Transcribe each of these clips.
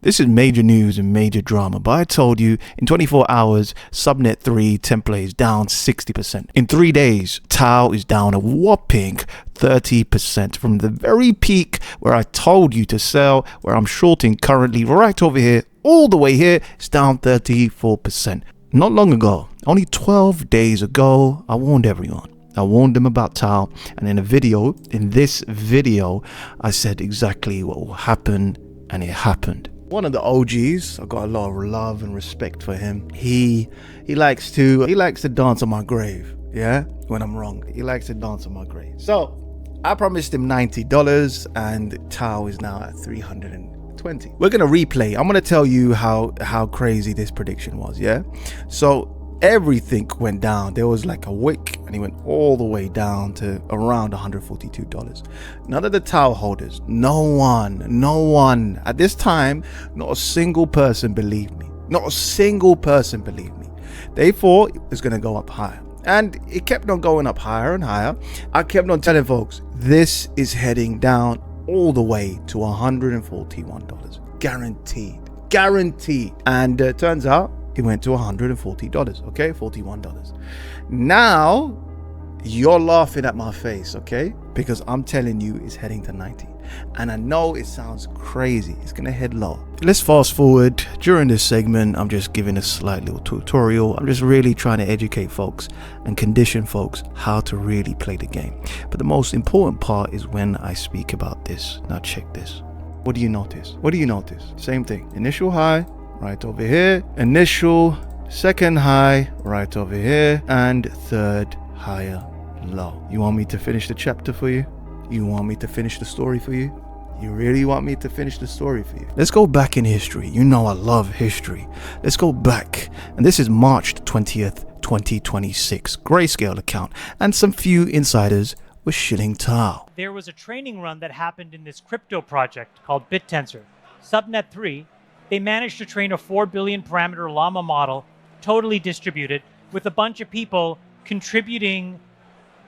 This is major news and major drama, but I told you in 24 hours, Subnet 3 template is down 60%. In 3 days, Tao is down a whopping 30% from the very peak where I told you to sell, where I'm shorting currently right over here, all the way here, it's down 34%. Not long ago, only 12 days ago, I warned everyone. I warned them about Tao, and in this video, I said exactly what will happen, and it happened. One of the OGs, I got a lot of love and respect for him. He likes to dance on my grave, yeah, when I'm wrong. He likes to dance on my grave. So I promised him $90, and Tao is now at 320. We're gonna replay. I'm gonna tell you how crazy this prediction was, yeah. So everything went down. There was like a wick, and he went all the way down to around $142. None of the Tao holders, no one at this time, not a single person believed me. Not a single person believed me. They thought it was going to go up higher, and it kept on going up higher and higher. I kept on telling folks, this is heading down all the way to $141, guaranteed. And turns out it went to $140, okay, $41. Now you're laughing at my face, okay, because I'm telling you it's heading to 90, and I know it sounds crazy. It's gonna head low. Let's fast forward. During this segment, I'm just giving a slight little tutorial. I'm just really trying to educate folks and condition folks how to really play the game. But the most important part is when I speak about this. Now check this. What do you notice? Same thing. Initial high right over here, initial second high right over here, and third higher low. You want me to finish the chapter for you? You want me to finish the story for you? You really want me to finish the story for you? Let's go back in history. You know I love history. Let's go back, and this is March 20th 2026 Grayscale account, and some few insiders were shilling Tao. There was a training run that happened in this crypto project called Bittensor. Subnet 3, they managed to train a 4 billion parameter llama model, totally distributed, with a bunch of people contributing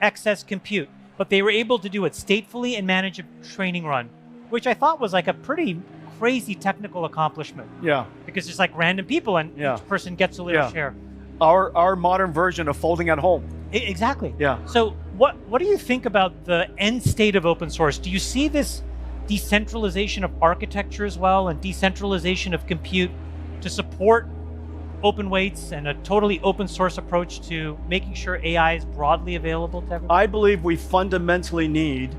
excess compute. But they were able to do it statefully and manage a training run, which I thought was like a pretty crazy technical accomplishment. Yeah. Because it's like random people and each person gets a little share. Our modern version of folding at home. Exactly. Yeah. So what do you think about the end state of open source? Do you see this decentralization of architecture as well, and decentralization of compute to support open weights and a totally open source approach to making sure AI is broadly available to everyone? I believe we fundamentally need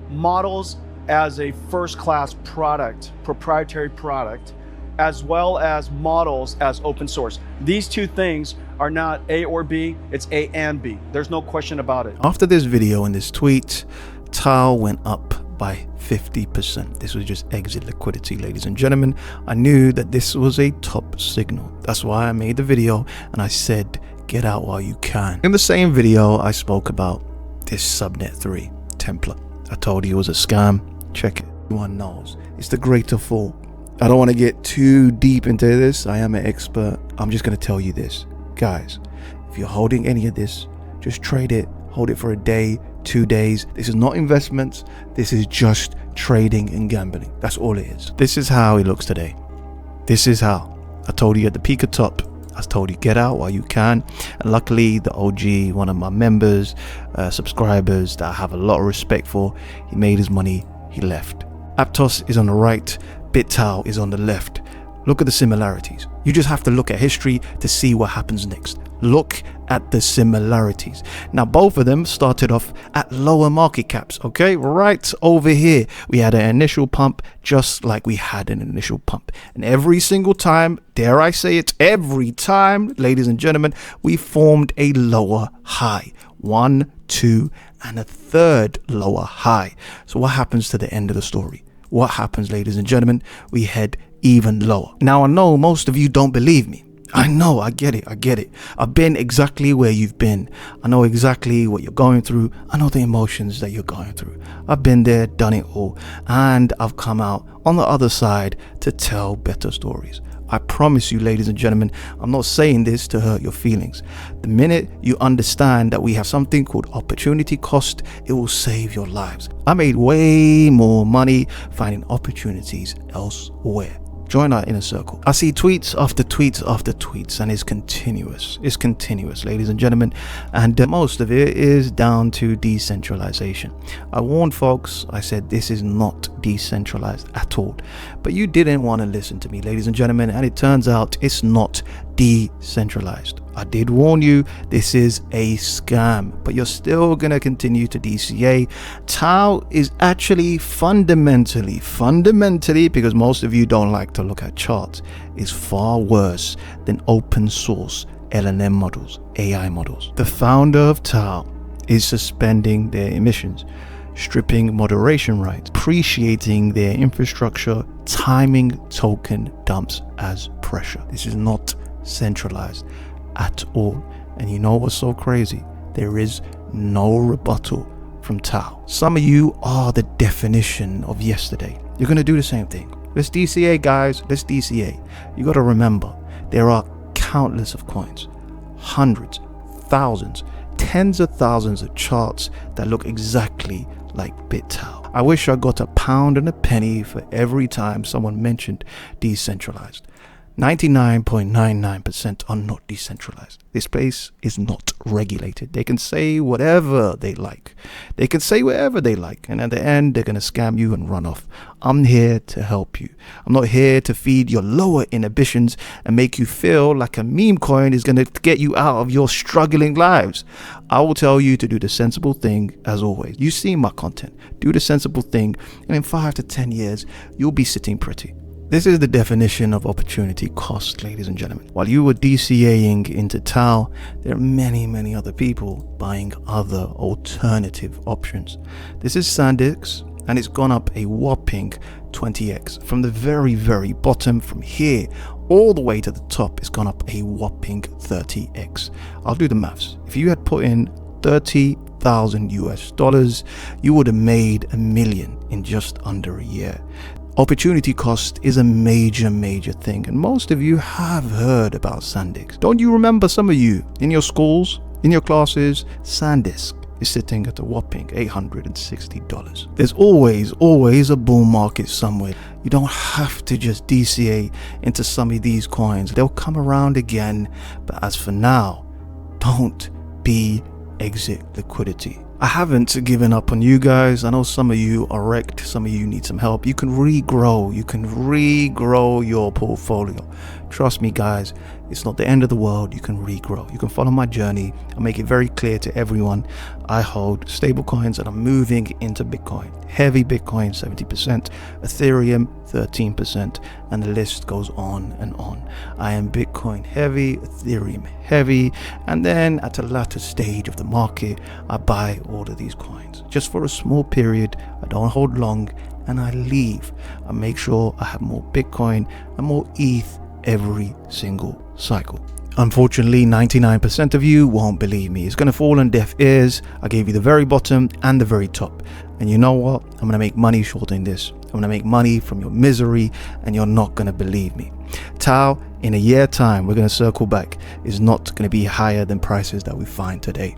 models as a first-class product, proprietary product, as well as models as open source. These two things are not A or B, it's A and B. There's no question about it. After this video and this tweet, Tao went up by 50%. This was just exit liquidity, ladies and gentlemen. I knew that this was a top signal. That's why I made the video and I said, get out while you can. In the same video, I spoke about this Subnet 3 template. I told you it was a scam. Check it. Everyone knows. It's the greater fall. I don't want to get too deep into this. I am an expert. I'm just going to tell you this. Guys, if you're holding any of this, just trade it. Hold it for a day, 2 days. This is not investments. This is just trading and gambling. That's all it is. This is how it looks today. This is how. I told you at the peak of top. I told you get out while you can. And luckily the OG, one of my members, subscribers that I have a lot of respect for, he made his money. He left. Aptos is on the right. BitTao is on the left. Look at the similarities. You just have to look at history to see what happens next. Look at the similarities. Now, both of them started off at lower market caps, okay? Right over here, we had an initial pump just like we had an initial pump. And every single time, dare I say it, every time, ladies and gentlemen, we formed a lower high. 1, 2, and a third lower high. So what happens to the end of the story? What happens, ladies and gentlemen? We head even lower. Now, I know most of you don't believe me. I know, I get it. I've been exactly where you've been. I know exactly what you're going through. I know the emotions that you're going through. I've been there, done it all. And I've come out on the other side to tell better stories. I promise you, ladies and gentlemen, I'm not saying this to hurt your feelings. The minute you understand that we have something called opportunity cost, it will save your lives. I made way more money finding opportunities elsewhere. Join our inner circle. I see tweets after tweets after tweets, and it's continuous. It's continuous, ladies and gentlemen. And most of it is down to decentralization. I warned folks, I said this is not decentralized at all. But you didn't want to listen to me, ladies and gentlemen, and it turns out it's not decentralized. I did warn you, this is a scam, but you're still going to continue to DCA. Tao is actually fundamentally, because most of you don't like to look at charts, is far worse than open source LLM models, AI models. The founder of Tao is suspending their emissions, stripping moderation rights, appreciating their infrastructure, timing token dumps as pressure. This is not centralized at all. And you know what's so crazy? There is no rebuttal from Tao. Some of you are the definition of yesterday. You're going to do the same thing. Let's DCA, guys. Let's DCA. You got to remember, there are countless of coins, hundreds, thousands, tens of thousands of charts that look exactly like BitTao. I wish I got a pound and a penny for every time someone mentioned decentralized. 99.99% are not decentralized. This place is not regulated. They can say whatever they like. They can say whatever they like. And at the end, they're going to scam you and run off. I'm here to help you. I'm not here to feed your lower inhibitions and make you feel like a meme coin is going to get you out of your struggling lives. I will tell you to do the sensible thing as always. You see my content. Do the sensible thing. And in 5 to 10 years, you'll be sitting pretty. This is the definition of opportunity cost, ladies and gentlemen. While you were DCAing into Tao, there are many other people buying other alternative options. This is SanDisk, and it's gone up a whopping 20x. From the very bottom, from here all the way to the top, it's gone up a whopping 30x. I'll do the maths. If you had put in $30,000 US, you would have made $1 million in just under a year. Opportunity cost is a major thing, and most of you have heard about SanDisk. Don't you remember, some of you in your schools, in your classes, SanDisk is sitting at a whopping $860. There's always a bull market somewhere. You don't have to just DCA into some of these coins. They'll come around again, but as for now, don't be exit liquidity. I haven't given up on you guys. I know some of you are wrecked. Some of you need some help. You can regrow. You can regrow your portfolio. Trust me, guys. It's not the end of the world. You can regrow. You can follow my journey. I make it very clear to everyone. I hold stable coins and I'm moving into Bitcoin. Heavy Bitcoin, 70%. Ethereum, 13%. And the list goes on and on. I am Bitcoin heavy, Ethereum heavy. And then at a latter stage of the market, I buy all of these coins. Just for a small period. I don't hold long and I leave. I make sure I have more Bitcoin and more ETH every single cycle. Unfortunately, 99% of you won't believe me. It's going to fall on deaf ears. I gave you the very bottom and the very top. And you know what? I'm going to make money shorting this. I'm going to make money from your misery, and you're not going to believe me. Tao, in a year time, we're going to circle back, is not going to be higher than prices that we find today.